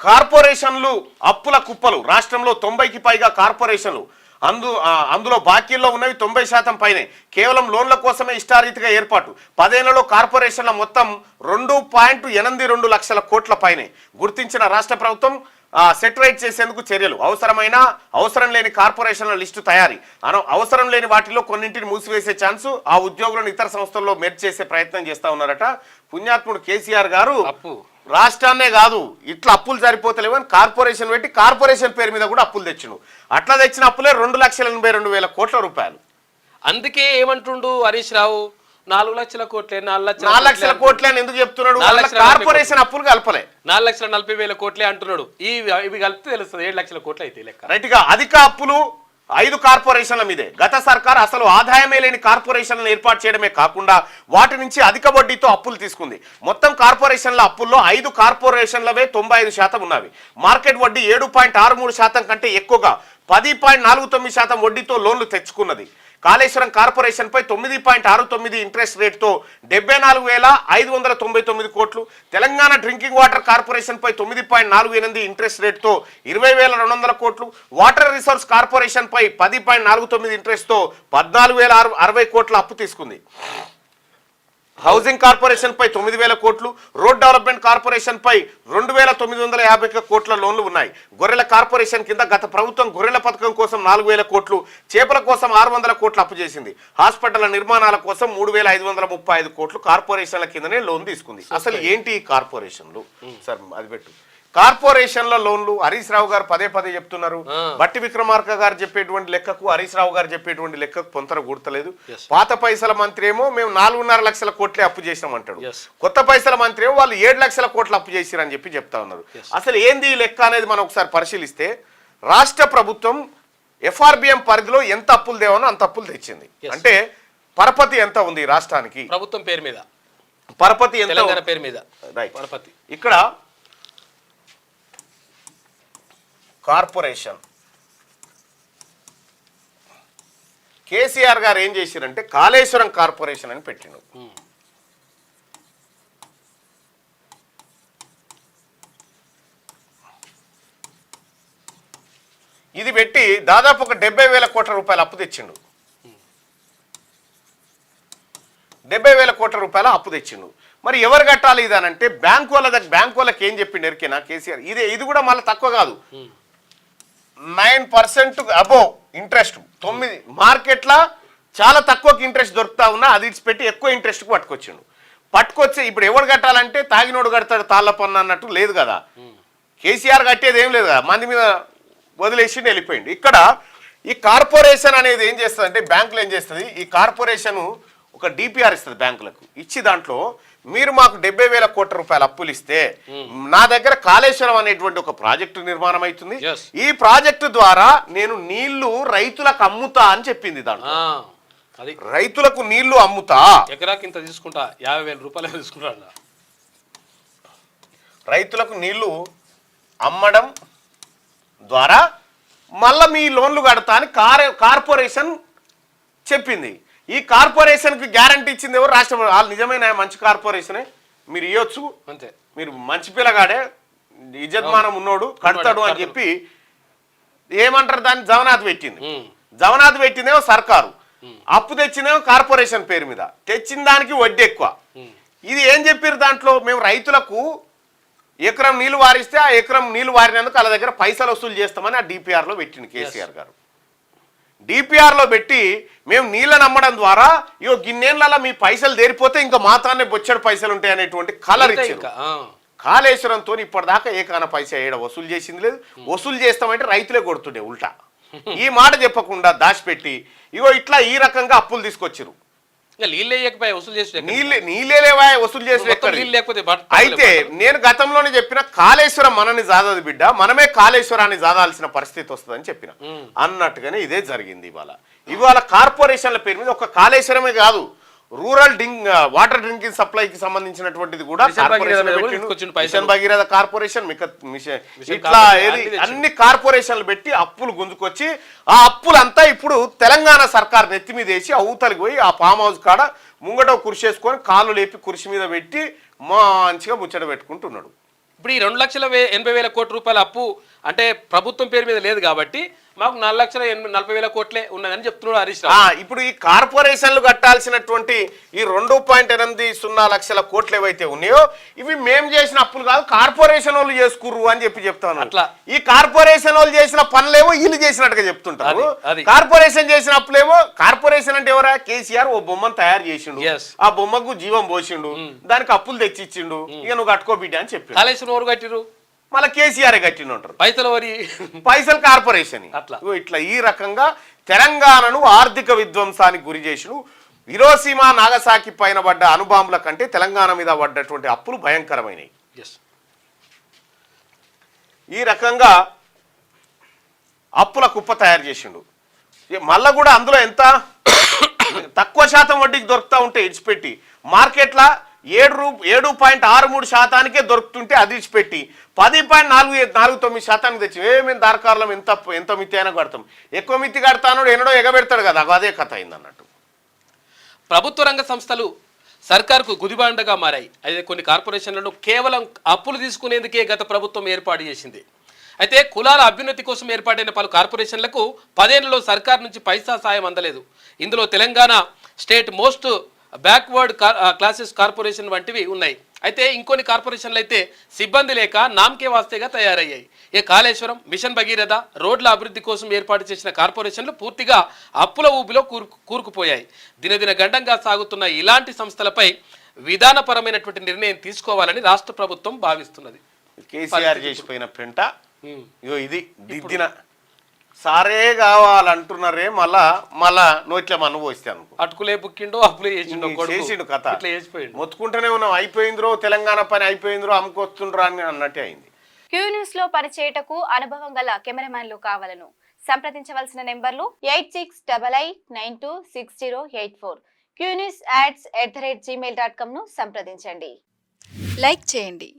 కార్పొరేషన్లు అప్పుల కుప్పలు. రాష్ట్రంలో 90కి పైగా కార్పొరేషన్లు. అందులో బాకీల్లో ఉన్నవి 90% పైనే. కేవలం లోన్ల కోసమే ఇష్టారీతిగా ఏర్పాటు. 10 ఏళ్లలో కార్పొరేషన్ల మొత్తం 2.82 లక్షల కోట్ల పైనే. గుర్తించిన రాష్ట్ర ప్రభుత్వం సెటరైట్ చేసేందుకు చర్యలు. అవసరం లేని కార్పొరేషన్ల లిస్టు తయారీ. అవసరం లేని వాటిలో కొన్నింటిని మూసివేసే ఛాన్సు. ఆ ఉద్యోగులను ఇతర సంస్థల్లో మెర్జ్ చేసే ప్రయత్నం చేస్తా ఉన్నారట. పుణ్యాత్ముడు కేసీఆర్ గారు రాష్ట్రాన్నే కాదు ఇట్లా అప్పులు సరిపోతలేవు అని కార్పొరేషన్ పెట్టి కార్పొరేషన్ పేరు మీద కూడా అప్పులు తెచ్చిండు. అట్లా తెచ్చిన అప్పులే 2,82,000 కోట్ల రూపాయలు. అందుకే ఏమంటుండు హరీష్ రావు 4 లక్షల కోట్లే 4 లక్షల కోట్లే అని ఎందుకు చెప్తున్నాడు? కార్పొరేషన్ అప్పులు కలపలే. 4,40,000 కోట్లే అంటున్నాడు. ఇవి కలిపితే తెలుస్తుంది 7 లక్షల కోట్లు అయితే లెక్క. రైట్ గా అధిక అప్పులు 5 కార్పొరేషన్ల మీదే. గత సర్కార్ అసలు ఆదాయమే లేని కార్పొరేషన్లను ఏర్పాటు చేయడమే కాకుండా వాటి నుంచి అధిక వడ్డీతో అప్పులు తీసుకుంది. మొత్తం కార్పొరేషన్ల అప్పుల్లో 5 కార్పొరేషన్లవే 95% ఉన్నవి. మార్కెట్ వడ్డీ 7.63% కంటే ఎక్కువగా 10.49% వడ్డీతో లోన్లు తెచ్చుకున్నది. కాళేశ్వరం కార్పొరేషన్ పై 9.69 ఇంట్రెస్ట్ రేట్తో 74,599 కోట్లు. తెలంగాణ డ్రింకింగ్ వాటర్ కార్పొరేషన్ పై 9.48 ఇంట్రెస్ట్ రేట్తో 20,200 కోట్లు. వాటర్ రిసోర్స్ కార్పొరేషన్ పై 10.49 ఇంట్రెస్ట్తో 14,060 కోట్ల అప్పు తీసుకుంది. హౌసింగ్ కార్పొరేషన్ పై 9,000 కోట్లు. రోడ్ డెవలప్మెంట్ కార్పొరేషన్ పై 2,950 కోట్ల లోన్లు ఉన్నాయి. గొర్రెల కార్పొరేషన్ కింద గత ప్రభుత్వం గొర్రెల పథకం కోసం 4,000 కోట్లు, చేపల కోసం 600 కోట్లు అప్పు చేసింది. హాస్పిటల్ నిర్మాణాల కోసం 3,535 కోట్లు కార్పొరేషన్ల కిందనే లోన్ తీసుకుంది. అసలు ఏంటి ఈ కార్పొరేషన్లు? సార్ అది పెట్టు. కార్పొరేషన్ల లోన్లు హరీష్ రావు గారు పదే చెప్తున్నారు. బట్టి విక్రమార్క గారు చెప్పేటువంటి లెక్కకు హరీష్ రావు గారు చెప్పేటువంటి లెక్కకు పొంతన గుర్తలేదు. పాత పైసల మంత్రి ఏమో మేము 4.5 లక్షల కోట్లే అప్పు చేసాం అంటాడు. కొత్త పైసల మంత్రి ఏమో వాళ్ళు 7 లక్షల కోట్లు అప్పు చేసిరని చెప్తా ఉన్నారు. అసలు ఏంది ఈ లెక్క అనేది మనం ఒకసారి పరిశీలిస్తే రాష్ట్ర ప్రభుత్వం FRBM పరిధిలో ఎంత అప్పులు దేవనో అంత అప్పులు తెచ్చింది. అంటే పరపతి ఎంత ఉంది రాష్ట్రానికి? ప్రభుత్వం పేరు మీద పరపతి ఎంత? తెలంగాణ పేరు మీద పరపతి. ఇక్కడ కార్పొరేషన్ కేసీఆర్ గారు ఏం చేశారంటే కాళేశ్వరం కార్పొరేషన్ అని పెట్టిండు. ఇది పెట్టి దాదాపు ఒక 70,000 కోట్ల రూపాయల అప్పు తెచ్చిండు. 70,000 కోట్ల రూపాయల అప్పు తెచ్చిండు. మరి ఎవరు కట్టాలి ఇదనంటే బ్యాంకు వాళ్ళకి ఏం చెప్పిండు ఎరికేనా కేసీఆర్? ఇది కూడా మళ్ళీ తక్కువ కాదు, 9% అబోవ్ ఇంట్రెస్ట్. 9 మార్కెట్లో చాలా తక్కువకి ఇంట్రెస్ట్ దొరుకుతా ఉన్నా అది పెట్టి ఎక్కువ ఇంట్రెస్ట్కి పట్టుకొచ్చి ఇప్పుడు ఎవరు కట్టాలంటే తాగినోడు కడతాడు తాళ్ళ పన్ను అన్నట్టు లేదు కదా. కేసీఆర్ కట్టేది ఏం లేదు కదా, మంది మీద వదిలేసి వెళ్ళిపోయింది. ఇక్కడ ఈ కార్పొరేషన్ అనేది ఏం చేస్తుంది అంటే బ్యాంకులు ఏం చేస్తుంది, ఈ కార్పొరేషన్ ఒక డిపిఆర్ ఇస్తుంది బ్యాంకులకు. ఇచ్చి దాంట్లో మీరు మాకు 70,000 కోట్ల రూపాయల అప్పులు ఇస్తే నా దగ్గర కాళేశ్వరం అనేటువంటి ఒక ప్రాజెక్టు నిర్మాణం అవుతుంది. ఈ ప్రాజెక్టు ద్వారా నేను నీళ్లు రైతులకు అమ్ముతా అని చెప్పింది. దాంట్లో రైతులకు నీళ్లు అమ్ముతా, ఎకరాకి ఇంత తీసుకుంటా, 50,000 రూపాయలు తీసుకుంటా. రైతులకు నీళ్లు అమ్మడం ద్వారా మళ్ళా మీ లోన్లు కడతా అని కార్పొరేషన్ చెప్పింది. ఈ కార్పొరేషన్కి గ్యారంటీ ఇచ్చింది ఎవరు? రాష్ట్ర వాళ్ళు. నిజమైన మంచి కార్పొరేషనే, మీరు ఇవ్వచ్చు, అంతే, మీరు మంచి పిల్లగాడే, ఇజ్జత్మానం ఉన్నోడు కడతాడు అని చెప్పి ఏమంటారు దాన్ని జవనాథ్ పెట్టిందేమో సర్కారు, అప్పు తెచ్చిందేమో కార్పొరేషన్ పేరు మీద. తెచ్చిన దానికి వడ్డీ ఎక్కువ. ఇది ఏం చెప్పారు దాంట్లో, మేము రైతులకు ఎకరం నీళ్లు వారిస్తే ఆ ఎకరం నీళ్లు వారినందుకు వాళ్ళ దగ్గర పైసలు వసూలు చేస్తామని ఆ డిపిఆర్లో పెట్టింది కేసీఆర్ గారు. డిపిఆర్లో పెట్టి మేము నీళ్ళని అమ్మడం ద్వారా ఇగో గిన్నేళ్ళ మీ పైసలు దేరిపోతే ఇంకా మాతానే బొచ్చడు పైసలు ఉంటాయి అనేటువంటి కలర్ ఇచ్చారు. కాళేశ్వరంతో ఇప్పటిదాకా ఏకాన పైసా ఏడ వసూలు చేసింది లేదు. వసూలు చేస్తామంటే రైతులే కొడుతుండే ఉల్టా. ఈ మాట చెప్పకుండా దాచిపెట్టి ఇగో ఇట్లా ఈ రకంగా అప్పులు తీసుకొచ్చారు. నీళ్ళేవా వసూలు చేసి. అయితే నేను గతంలోనే చెప్పిన కాళేశ్వరం మనని జాదది బిడ్డ, మనమే కాళేశ్వరాన్ని జాదాల్సిన పరిస్థితి వస్తుందని చెప్పిన. అన్నట్టుగానే ఇదే జరిగింది. ఇవాళ కార్పొరేషన్ల పేరు మీద ఒక కాళేశ్వరమే కాదు, రూరల్ వాటర్ డ్రింకింగ్ సప్లైకి సంబంధించినటువంటిది కూడా మిషన్ భగీరథ కార్పొరేషన్, ఇట్లా అన్ని కార్పొరేషన్లు పెట్టి అప్పులు గుంజుకొచ్చి ఆ అప్పులంతా ఇప్పుడు తెలంగాణ సర్కార్ నెత్తి మీద వేసి ఊతలికి పోయి ఆ ఫామ్ హౌస్ కాడ ముంగట కుర్చీ వేసుకొని కాళ్ళు లేపి కుర్చీ మీద పెట్టి మంచిగా ముచ్చట పెట్టుకుంటున్నాడు. ఇప్పుడు ఈ 2,80,000 కోట్ల రూపాయల అప్పు అంటే ప్రభుత్వం పేరు మీద లేదు కాబట్టి మాకు 4,40,000 కోట్లే ఉన్నదని చెప్తున్నాడు హరీష్ రావు. ఇప్పుడు ఈ కార్పొరేషన్లు కట్టాల్సినటువంటి ఈ 2.80 లక్షల కోట్లు ఏవైతే ఉన్నాయో ఇవి మేము చేసిన అప్పులు కాదు, కార్పొరేషన్ వాళ్ళు చేసుకుర్రు అని చెప్తాను. అట్లా ఈ కార్పొరేషన్ వాళ్ళు చేసిన పనులేమో వీళ్ళు చేసినట్టుగా చెప్తుంటారు. కార్పొరేషన్ చేసిన అప్పులేమో, కార్పొరేషన్ అంటే ఎవరా? కేసీఆర్ ఓ బొమ్మను తయారు చేసిండు, ఆ బొమ్మకు జీవం పోసిండు, దానికి అప్పులు తెచ్చిచ్చిండు, ఇక నువ్వు కట్టుకో బిడ్డ అని చెప్పి కాళేశ్వరం ఎవరు కట్టిరు? మళ్ళీ కేసీఆర్ కట్టిన ఉంటారు. పైసలు కార్పొరేషన్. ఇట్లా ఈ రకంగా తెలంగాణను ఆర్థిక విధ్వంసానికి గురి చేసిన హిరోషిమా నాగసాకి పైన పడ్డ అణుబాంబుల కంటే తెలంగాణ మీద పడ్డటువంటి అప్పులు భయంకరమైనవి. ఈ రకంగా అప్పుల కుప్ప తయారు చేసిండు. మళ్ళా కూడా అందులో ఎంత తక్కువ శాతం వడ్డీకి దొరుకుతా ఉంటే ఇడిచిపెట్టి మార్కెట్ల 7.63% దొరుకుతుంటే అది ఇచ్చిపెట్టి 10.49% తెచ్చి మేము దారకారులం ఎంత మిత్తి అయినా కడతాం, ఎక్కువ మిత్తి కడతాను ఎన్నడో ఎగబెడతాడు కదా, అదే కథ అయింది అన్నట్టు. ప్రభుత్వ రంగ సంస్థలు సర్కారుకు గుదిబాండగా మారాయి. అయితే కొన్ని కార్పొరేషన్లను కేవలం అప్పులు తీసుకునేందుకే గత ప్రభుత్వం ఏర్పాటు చేసింది. అయితే కులాల అభ్యున్నతి కోసం ఏర్పాటైన పలు కార్పొరేషన్లకు 10 ఏళ్లలో సర్కారు నుంచి పైసా సాయం అందలేదు. ఇందులో Telangana state most backward classes corporation వంటివి ఉన్నాయి. అయితే ఇంకొన్ని కార్పొరేషన్లు అయితే సిబ్బంది లేక నామకే వాస్తేగా తయారయ్యాయి. కాళేశ్వరం, మిషన్ భగీరథ, రోడ్ల అభివృద్ధి కోసం ఏర్పాటు చేసిన కార్పొరేషన్లు పూర్తిగా అప్పుల ఊబిలో కూరుకుపోయాయి. దినదిన గండంగా సాగుతున్న ఇలాంటి సంస్థలపై విధానపరమైనటువంటి నిర్ణయం తీసుకోవాలని రాష్ట్ర ప్రభుత్వం భావిస్తున్నది. కేసీఆర్ చేసిపోయిన పెంట ఇది దిద్దిన సారే కావాలంటున్నారే, మళ్ళా నోట్ల మన్ను పోస్తే అనుకో అటుకులే బుక్కిండో అప్పులే చేసిండు కథ. మొత్తుకుంటూనే ఉన్నాం, అయిపోయిందిరో తెలంగాణ పని అయిపోయిందిరో, అమ్ముకొస్తుండ్రో అని అన్నట్టే అయింది. క్యూ న్యూస్ లో పరిచయటకు అనుభవం గల కెమెరామ్యాన్లు కావాలను సంప్రదించవలసిన నెంబర్లు 8688926084. qnewsads@gmail.com ను సంప్రదించండి. లైక్ చేయండి,